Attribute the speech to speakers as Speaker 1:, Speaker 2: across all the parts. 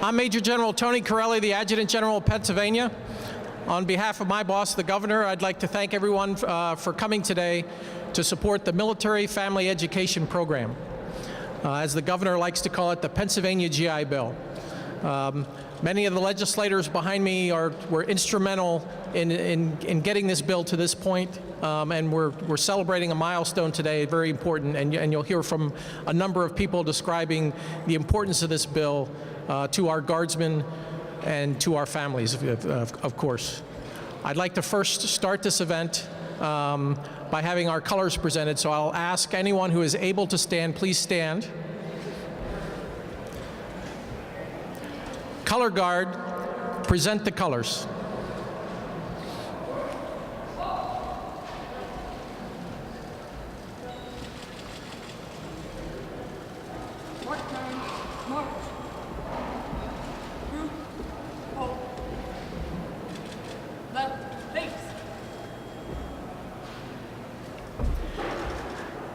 Speaker 1: I'm Major General Tony Corelli, the Adjutant General of Pennsylvania. On behalf of my boss, the Governor, I'd like to thank everyone for coming today to support the Military Family Education Program. As the Governor likes to call it, the Pennsylvania GI Bill. Many of the legislators behind me were instrumental in getting this bill to this point, and we're celebrating a milestone today, very important, and you'll hear from a number of people describing the importance of this bill to our guardsmen and to our families, of course. I'd like to first start this event by having our colors presented, so I'll ask anyone who is able to stand, please stand. Color Guard, present the colors.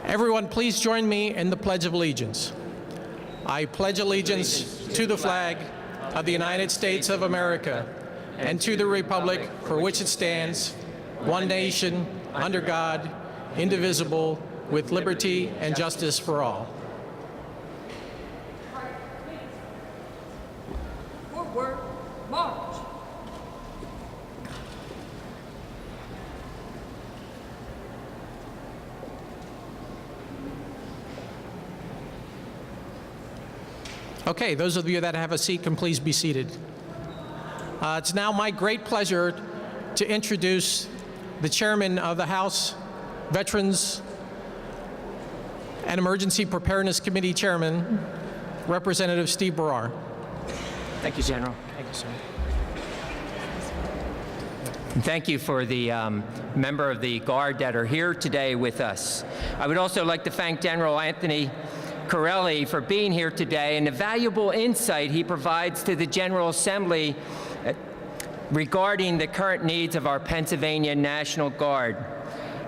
Speaker 1: Everyone, please join me in the Pledge of Allegiance. I pledge allegiance to the flag of the United States of America and to the republic for which it stands, one nation, under God, indivisible, with liberty and justice for all.
Speaker 2: Forward, march.
Speaker 1: Okay, those of you that have a seat can please be seated. It's now my great pleasure to introduce the Chairman of the House Veterans and Emergency Preparedness Committee Chairman, Representative Steve Barrar.
Speaker 3: Thank you, General.
Speaker 1: Thank you, sir.
Speaker 3: And thank you for the member of the Guard that are here today with us. I would also like to thank General Anthony Corelli for being here today and the valuable insight he provides to the General Assembly regarding the current needs of our Pennsylvania National Guard.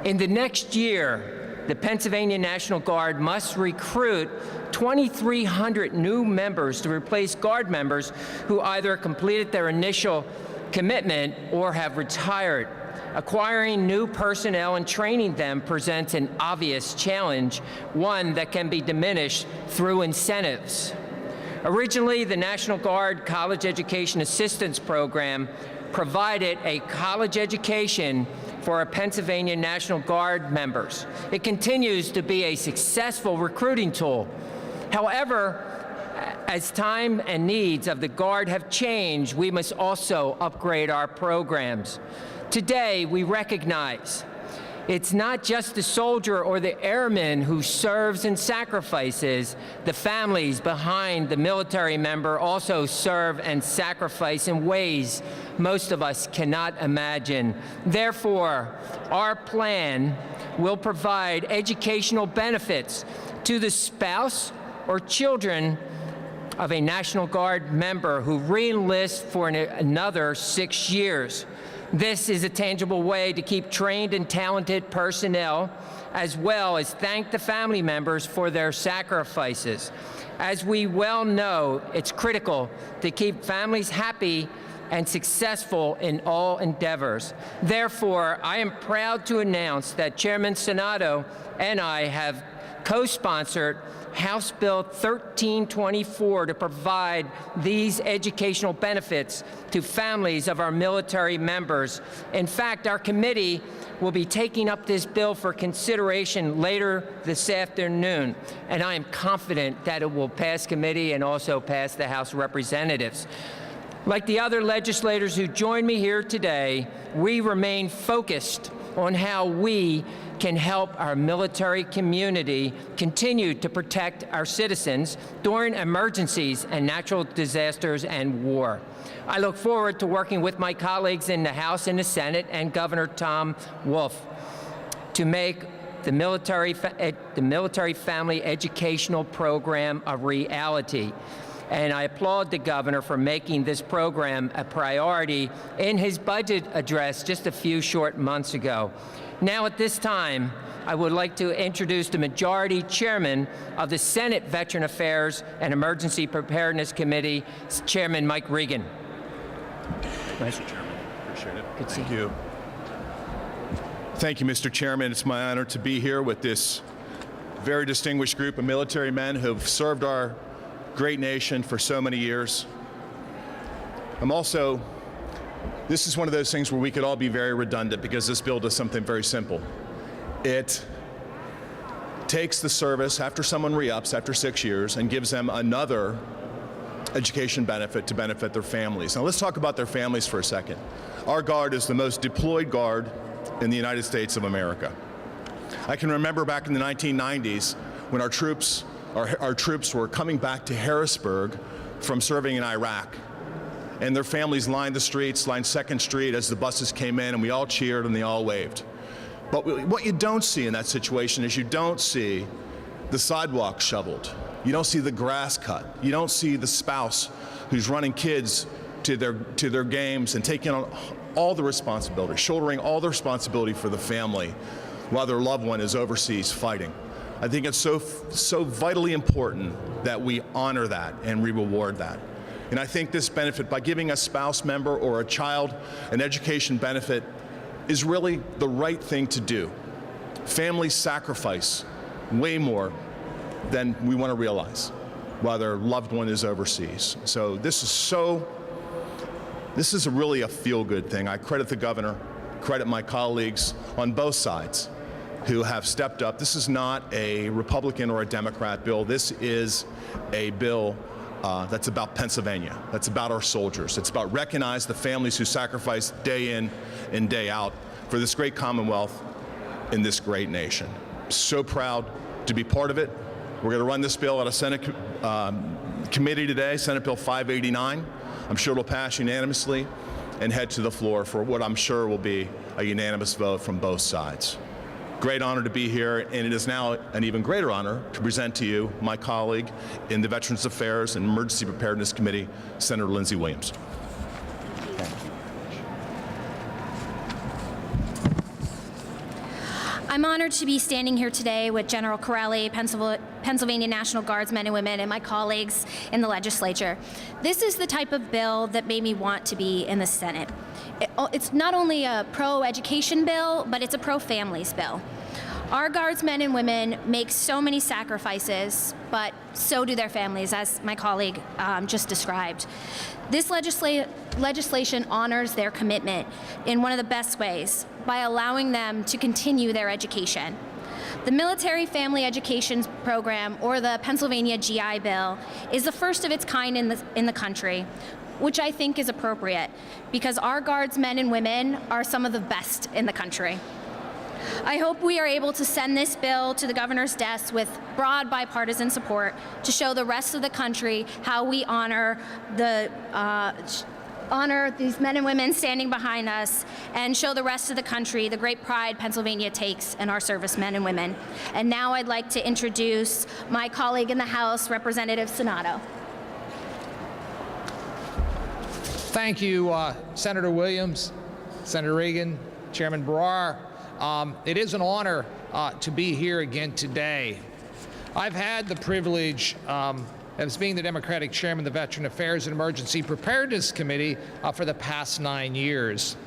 Speaker 3: In the next year, the Pennsylvania National Guard must recruit 2,300 new members to replace Guard members who either completed their initial commitment or have retired. Acquiring new personnel and training them presents an obvious challenge, one that can be diminished through incentives. Originally, the National Guard College Education Assistance Program provided a college education for our Pennsylvania National Guard members. It continues to be a successful recruiting tool. However, as time and needs of the Guard have changed, we must also upgrade our programs. Today, we recognize it's not just the soldier or the airman who serves and sacrifices. The families behind the military member also serve and sacrifice in ways most of us cannot imagine. Therefore, our plan will provide educational benefits to the spouse or children of a National Guard member who re-enlists for another 6 years. This is a tangible way to keep trained and talented personnel, as well as thank the family members for their sacrifices. As we well know, it's critical to keep families happy and successful in all endeavors. Therefore, I am proud to announce that Chairman Senato and I have co-sponsored House Bill 1324 to provide these educational benefits to families of our military members. In fact, our committee will be taking up this bill for consideration later this afternoon, and I am confident that it will pass committee and also pass the House of Representatives. Like the other legislators who joined me here today, we remain focused on how we can help our military community continue to protect our citizens during emergencies and natural disasters and war. I look forward to working with my colleagues in the House and the Senate and Governor Tom Wolf to make the military family educational program a reality. and I applaud the governor for making this program a priority in his budget address just a few short months ago. Now at this time, I would like to introduce the Majority Chairman of the Senate Veteran Affairs and Emergency Preparedness Committee, Chairman Mike Regan.
Speaker 4: Mr. Chairman, appreciate it.
Speaker 3: Good to see
Speaker 4: Thank you. Thank you, Mr. Chairman. It's my honor to be here with this very distinguished group of military men who have served our great nation for so many years. This is one of those things where we could all be very redundant because this bill does something very simple. It takes the service after someone re-ups after 6 years and gives them another education benefit to benefit their families. Now let's talk about their families for a second. Our Guard is the most deployed Guard in the United States of America. I can remember back in the 1990s when our troops were coming back to Harrisburg from serving in Iraq, and their families lined the streets, lined 2nd Street as the buses came in, and we all cheered and they all waved. But what you don't see in that situation is you don't see the sidewalk shoveled. You don't see the grass cut. You don't see the spouse who's running kids to their games and taking on all the responsibility, shouldering all the responsibility for the family while their loved one is overseas fighting. I think it's so vitally important that we honor that and we reward that. And I think this benefit, by giving a spouse member or a child an education benefit, is really the right thing to do. Families sacrifice way more than we want to realize while their loved one is overseas. So this is really a feel-good thing. I credit the governor, credit my colleagues on both sides who have stepped up. This is not a Republican or a Democrat bill. This is a bill that's about Pennsylvania. That's about our soldiers. It's about recognize the families who sacrifice day in and day out for this great Commonwealth in this great nation. So proud to be part of it. We're going to run this bill at a Senate committee today, Senate Bill 589. I'm sure it'll pass unanimously and head to the floor for what I'm sure will be a unanimous vote from both sides. Great honor to be here, and it is now an even greater honor to present to you my colleague in the Veterans Affairs and Emergency Preparedness Committee, Senator Lindsey Williams.
Speaker 5: I'm honored to be standing here today with General Corelli, Pennsylvania National Guards men and women, and my colleagues in the legislature. This is the type of bill that made me want to be in the Senate. It's not only a pro-education bill, but it's a pro-families bill. Our Guardsmen and women make so many sacrifices, but so do their families, as my colleague just described. This legislation honors their commitment in one of the best ways, by allowing them to continue their education. The Military Family Education Program, or the Pennsylvania GI Bill, is the first of its kind in the country, which I think is appropriate, because our Guardsmen and women are some of the best in the country. I hope we are able to send this bill to the governor's desk with broad bipartisan support to show the rest of the country how we honor these men and women standing behind us, and show the rest of the country the great pride Pennsylvania takes in our servicemen and women. And now I'd like to introduce my colleague in the House, Representative Sonato.
Speaker 6: Thank you, Senator Williams, Senator Regan, Chairman Barrar. It is an honor to be here again today. I've had the privilege as being the Democratic Chairman of the Veteran Affairs and Emergency Preparedness Committee for the past 9 years.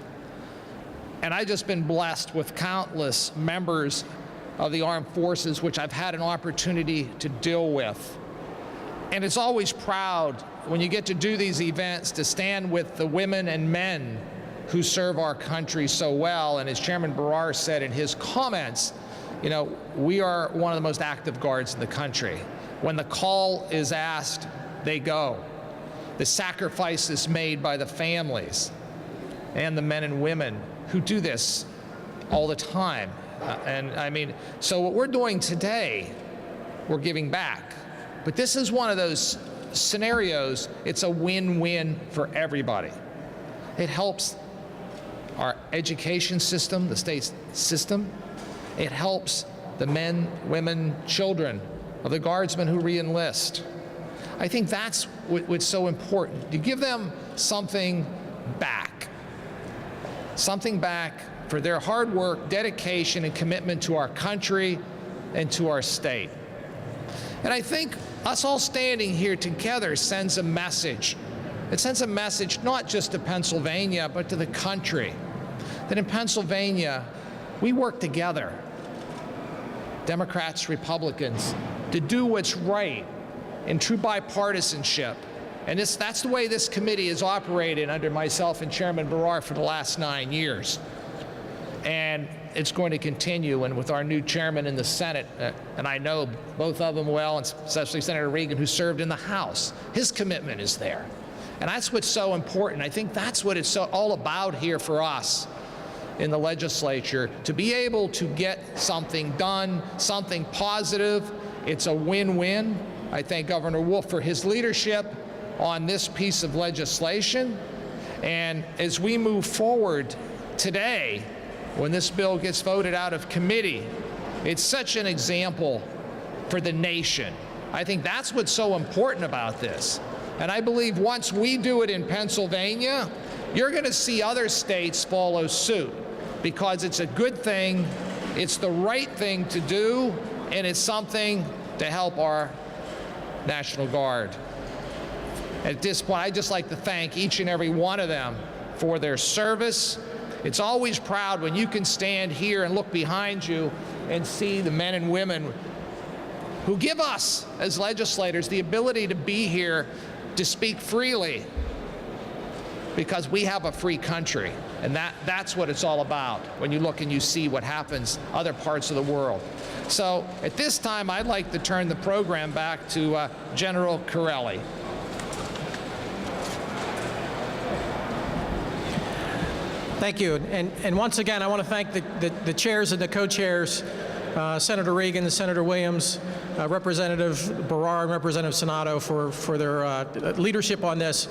Speaker 6: And I've just been blessed with countless members of the armed forces which I've had an opportunity to deal with. And it's always proud when you get to do these events to stand with the women and men who serve our country so well. And as Chairman Barrar said in his comments, you know, we are one of the most active Guards in the country. When the call is asked, they go. The sacrifices made by the families and the men and women who do this all the time. So what we're doing today, we're giving back. But this is one of those scenarios, it's a win-win for everybody. It helps our education system, the state system. It helps the men, women, children of the Guardsmen who re-enlist. I think that's what's so important. You give them something back for their hard work, dedication, and commitment to our country and to our state. And I think us all standing here together sends a message. It sends a message not just to Pennsylvania, but to the country, that in Pennsylvania, we work together, Democrats, Republicans, to do what's right in true bipartisanship. And that's the way this committee has operated under myself and Chairman Barrar for the last 9 years. And it's going to continue, and with our new chairman in the Senate, and I know both of them well, and especially Senator Regan, who served in the House, his commitment is there. And that's what's so important. I think that's what it's all about here for us in the legislature, to be able to get something done, something positive. It's a win-win. I thank Governor Wolf for his leadership on this piece of legislation. And as we move forward today, when this bill gets voted out of committee, it's such an example for the nation. I think that's what's so important about this. And I believe once we do it in Pennsylvania, you're going to see other states follow suit, because it's a good thing, it's the right thing to do, and it's something to help our National Guard. At this point, I'd just like to thank each and every one of them for their service. It's always proud when you can stand here and look behind you and see the men and women who give us, as legislators, the ability to be here to speak freely, because we have a free country. And that's what it's all about when you look and you see what happens other parts of the world. So at this time, I'd like to turn the program back to General Corelli.
Speaker 1: Thank you. And once again, I want to thank the chairs and the co-chairs, Senator Regan, Senator Williams, Representative Barrar, and Representative Sonato for their leadership on this,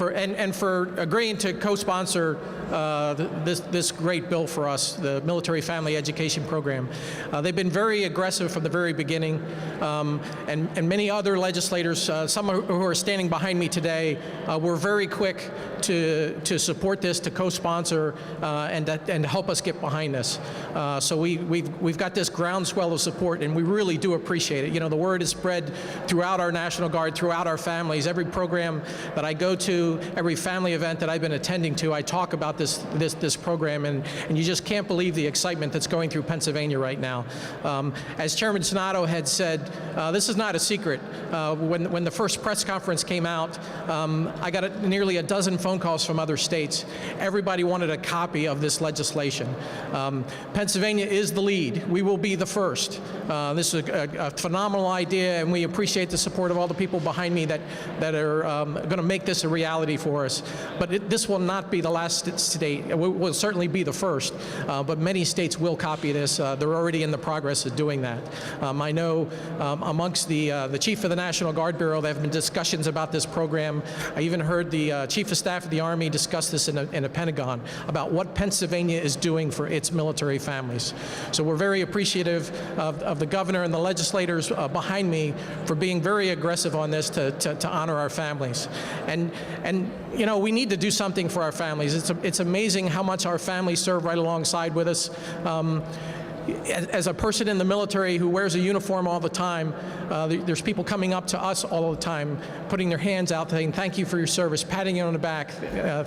Speaker 1: and for agreeing to co-sponsor this great bill for us, the Military Family Education Program. They've been very aggressive from the very beginning, and many other legislators, some who are standing behind me today, were very quick to support this, to co-sponsor, and help us get behind this. So we've got this groundswell of support, and we really do appreciate it. You know, the word is spread throughout our National Guard, throughout our families. Every program that I go to, every family event that I've been attending to, I talk about this program, and you just can't believe the excitement that's going through Pennsylvania right now. As Chairman Sonato had said, this is not a secret. When the first press conference came out, I got nearly a dozen phone calls from other states. Everybody wanted a copy of this legislation. Pennsylvania is the lead. We will be the first. This is a phenomenal idea, and we appreciate the support of all the people behind me that are going to make this a reality for us. But this will not be the last state. It will certainly be the first, but many states will copy this. They're already in the progress of doing that. I know amongst the Chief of the National Guard Bureau, there have been discussions about this program. I even heard the Chief of Staff of the Army discuss this in the Pentagon about what Pennsylvania is doing for its military families. So we're very appreciative of the governor and the legislators behind me for being very aggressive on this to honor our families. And you know, we need to do something for our families. It's amazing how much our families serve right alongside with us. As a person in the military who wears a uniform all the time, there's people coming up to us all the time, putting their hands out, saying, thank you for your service, patting you on the back,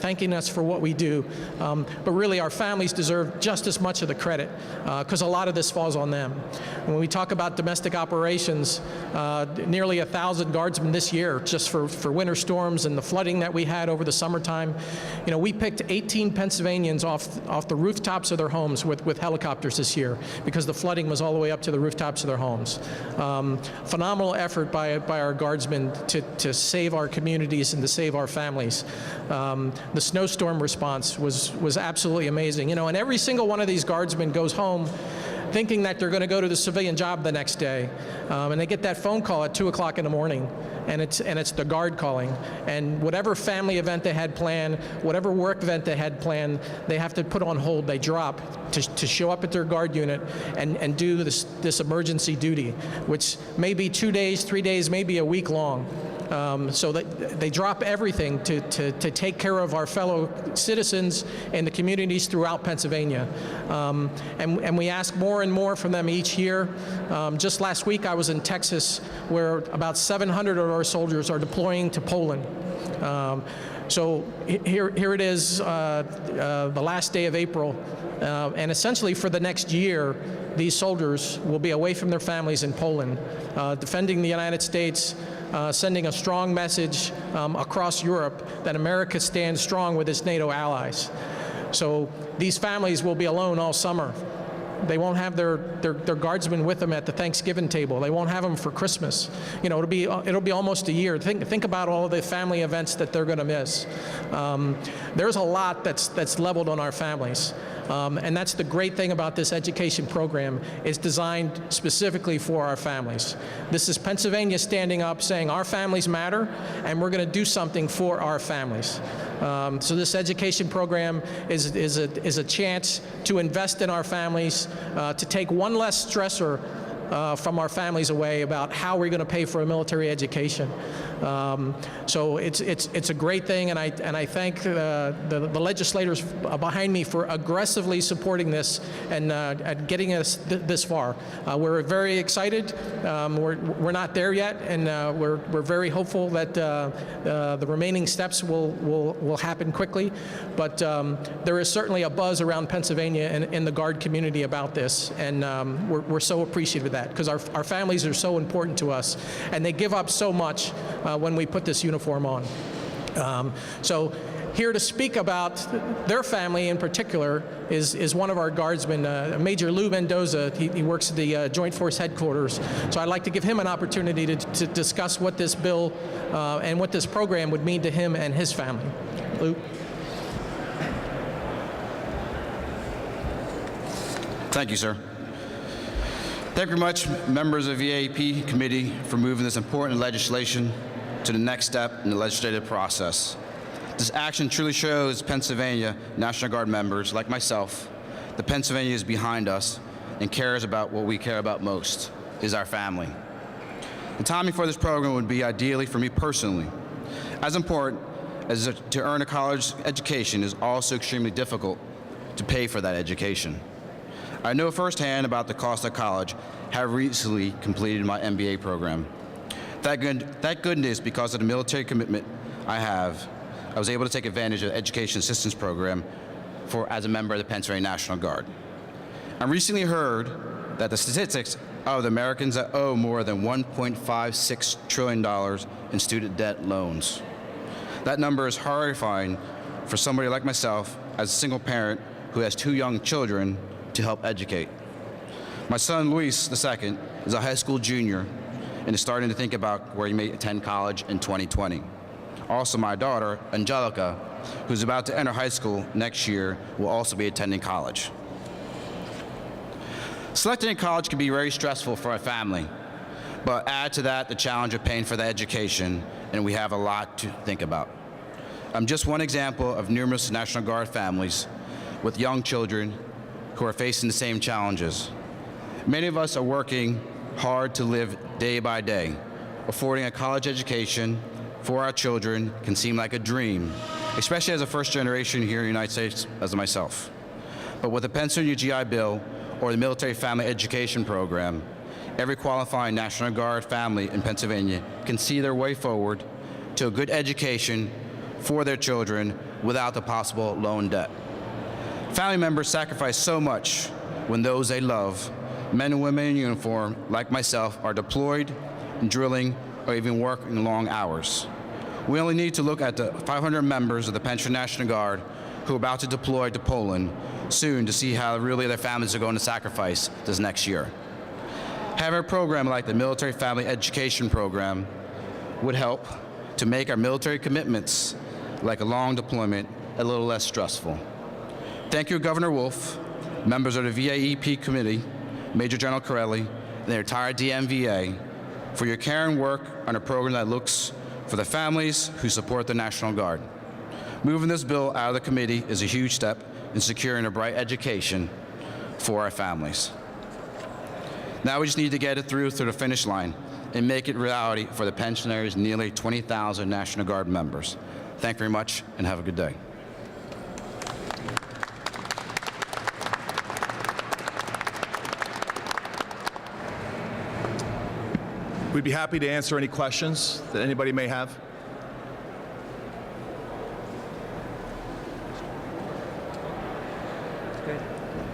Speaker 1: thanking us for what we do. But really, our families deserve just as much of the credit, because a lot of this falls on them. When we talk about domestic operations, nearly 1,000 guardsmen this year, just for winter storms and the flooding that we had over the summertime. You know, we picked 18 Pennsylvanians off the rooftops of their homes with helicopters this year, because the flooding was all the way up to the rooftops of their homes. Phenomenal effort by our guardsmen to save our communities and to save our families. The snowstorm response was absolutely amazing. You know, and every single one of these guardsmen goes home thinking that they're going to go to the civilian job the next day, and they get that phone call at 2 o'clock in the morning, and it's the Guard calling, and whatever family event they had planned, whatever work event they had planned, they have to put on hold. They drop to show up at their Guard unit and do this emergency duty, which may be 2 days, 3 days, maybe a week long. So that they drop everything to take care of our fellow citizens and the communities throughout Pennsylvania. And we ask more and more from them each year. Just last week I was in Texas, where about 700 of our soldiers are deploying to Poland. So here it is, the last day of April, and essentially for the next year, these soldiers will be away from their families in Poland, defending the United States, sending a strong message across Europe that America stands strong with its NATO allies. So these families will be alone all summer. They won't have their guardsmen with them at the Thanksgiving table. They won't have them for Christmas. You know, it'll be almost a year. Think about all of the family events that they're going to miss. There's a lot that's leveled on our families. And that's the great thing about this education program. It's designed specifically for our families. This is Pennsylvania standing up saying our families matter, and we're going to do something for our families. So this education program is a chance to invest in our families, to take one less stressor from our families away about how we're going to pay for a military education. So it's a great thing, and I thank the legislators behind me for aggressively supporting this and getting us this far. We're very excited. We're not there yet, and we're very hopeful that the remaining steps will happen quickly. But there is certainly a buzz around Pennsylvania and in the Guard community about this, and we're so appreciative of that, because our families are so important to us, and they give up so much when we put this uniform on. So here to speak about their family in particular is one of our guardsmen, Major Lou Mendoza. He works at the Joint Force Headquarters. So I'd like to give him an opportunity to discuss what this bill and what this program would mean to him and his family. Lou?
Speaker 7: Thank you, sir. Thank you very much, members of the EAP committee, for moving this important legislation to the next step in the legislative process. This action truly shows Pennsylvania National Guard members, like myself, that Pennsylvania is behind us and cares about what we care about most, is our family. The timing for this program would be ideally for me personally. As important as to earn a college education is also extremely difficult to pay for that education. I know firsthand about the cost of college, having recently completed my MBA program. Thank goodness, because of the military commitment I was able to take advantage of the Education Assistance Program as a member of the Pennsylvania National Guard. I recently heard that the statistics of the Americans that owe more than $1.56 trillion in student debt loans. That number is horrifying for somebody like myself, as a single parent who has 2 young children to help educate. My son, Luis II, is a high school junior and is starting to think about where he may attend college in 2020. Also, my daughter, Angelica, who's about to enter high school next year, will also be attending college. Selecting a college can be very stressful for a family, but add to that the challenge of paying for the education, and we have a lot to think about. I'm just one example of numerous National Guard families with young children who are facing the same challenges. Many of us are working hard to live day by day. Affording a college education for our children can seem like a dream, especially as a first generation here in the United States as myself. But with the Pennsylvania GI Bill or the Military Family Education Program, every qualifying National Guard family in Pennsylvania can see their way forward to a good education for their children without the possible loan debt. Family members sacrifice so much when those they love, men and women in uniform, like myself, are deployed, drilling, or even working long hours. We only need to look at the 500 members of the Pennsylvania National Guard who are about to deploy to Poland soon to see how really their families are going to sacrifice this next year. Having a program like the Military Family Education Program would help to make our military commitments, like a long deployment, a little less stressful. Thank you, Governor Wolf, members of the VAEP committee, Major General Corelli, and the entire DMVA, for your care and work on a program that looks for the families who support the National Guard. Moving this bill out of the committee is a huge step in securing a bright education for our families. Now we just need to get it through to the finish line. and make it reality for the pensioners' nearly 20,000 National Guard members. Thank you very much, and have a good day.
Speaker 4: We'd be happy to answer any questions that anybody may have.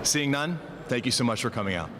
Speaker 4: Seeing none, thank you so much for coming out.